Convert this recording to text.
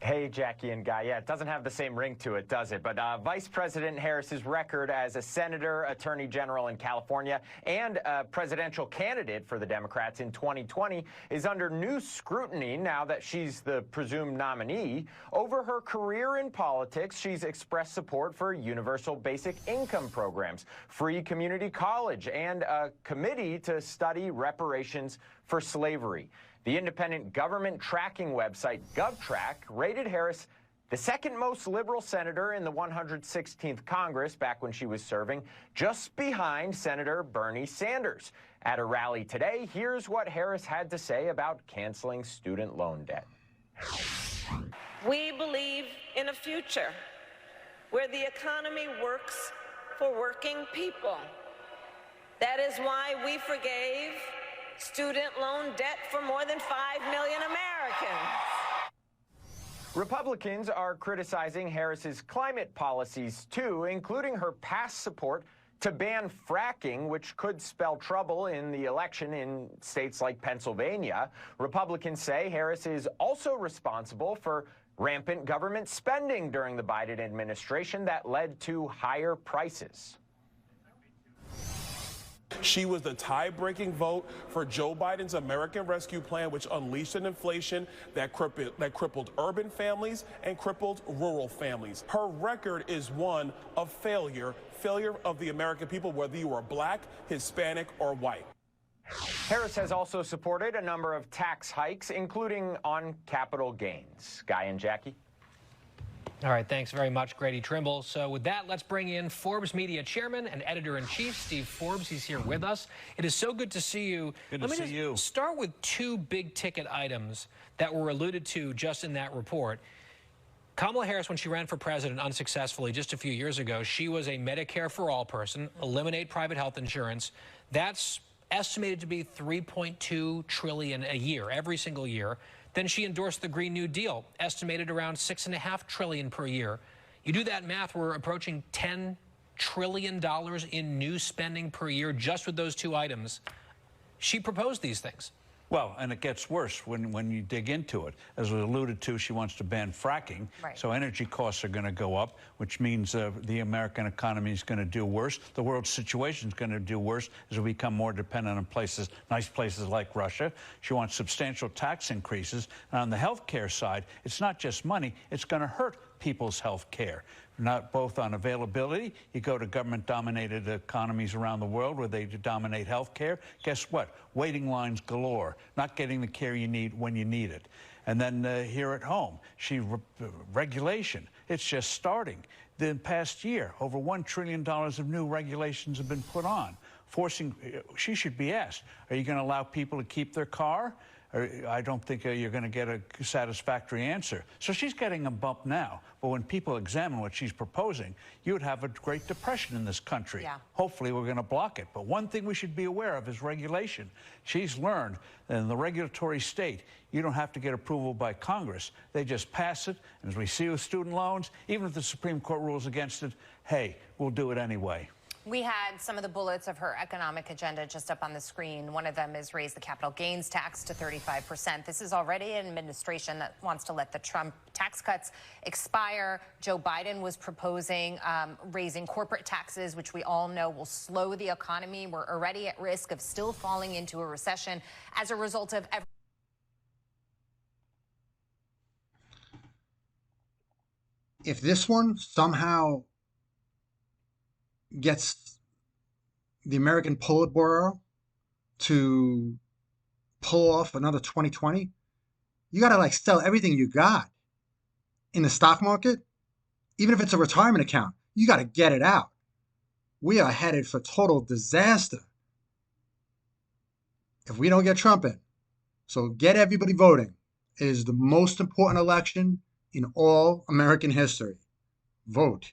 Hey, Jackie and Guy. Yeah, it doesn't have the same ring to it, does it? But Vice President Harris's record as a senator, attorney general in California, and a presidential candidate for the Democrats in 2020 is under new scrutiny now that she's the presumed nominee. Over her career in politics, she's expressed support for universal basic income programs, free community college, and a committee to study reparations for slavery. The independent government tracking website GovTrack rated Harris the second most liberal senator in the 116th Congress back when she was serving, just behind Senator Bernie Sanders. At a rally today, here's what Harris had to say about canceling student loan debt. We believe in a future where the economy works for working people. That is why we forgave student loan debt for more than 5 million Americans. Republicans are criticizing Harris's climate policies, too, including her past support to ban fracking, which could spell trouble in the election in states like Pennsylvania. Republicans say Harris is also responsible for rampant government spending during the Biden administration that led to higher prices. She was the tie-breaking vote for Joe Biden's American Rescue Plan, which unleashed an inflation that crippled urban families and crippled rural families. Her record is one of failure of the American people, whether you are black, Hispanic, or white. Harris has also supported a number of tax hikes, including on capital gains. Guy and Jackie. All right, thanks very much, Grady Trimble. So with that, let's bring in Forbes Media Chairman and Editor-in-Chief, Steve Forbes. He's here with us. It is so good to see you. Good to see you. Start with two big-ticket items that were alluded to just in that report. Kamala Harris, when she ran for president unsuccessfully just a few years ago, she was a Medicare for all person, eliminate private health insurance. That's estimated to be $3.2 trillion a year, every single year. Then she endorsed the Green New Deal, estimated around $6.5 trillion per year. You do that math, we're approaching $10 trillion in new spending per year just with those two items. She proposed these things. Well, and it gets worse when you dig into it. As was alluded to, she wants to ban fracking. Right. So energy costs are going to go up, which means the American economy is going to do worse. The world's situation is going to do worse as we become more dependent on places, nice places like Russia. She wants substantial tax increases. And on the health care side, it's not just money. It's going to hurt people's health care. Not both on availability. You go to government-dominated economies around the world where they dominate health care. Guess what? Waiting lines galore, not getting the care you need when you need it. And then here at home, regulation, it's just starting. The past year, over $1 trillion of new regulations have been put on, she should be asked, are you going to allow people to keep their car? I don't think you're going to get a satisfactory answer. So she's getting a bump now. But when people examine what she's proposing, you would have a Great Depression in this country. Yeah. Hopefully we're going to block it. But one thing we should be aware of is regulation. She's learned that in the regulatory state, you don't have to get approval by Congress. They just pass it. And as we see with student loans, even if the Supreme Court rules against it, hey, we'll do it anyway. We had some of the bullets of her economic agenda just up on the screen. One of them is raise the capital gains tax to 35%. This is already an administration that wants to let the Trump tax cuts expire. Joe Biden was proposing raising corporate taxes, which we all know will slow the economy. We're already at risk of still falling into a recession as a result of if this one somehow gets the American Politburo to pull off another 2020, you got to like sell everything you got in the stock market. Even if it's a retirement account, you got to get it out. We are headed for total disaster if we don't get Trump in. So get everybody voting. It is the most important election in all American history. Vote.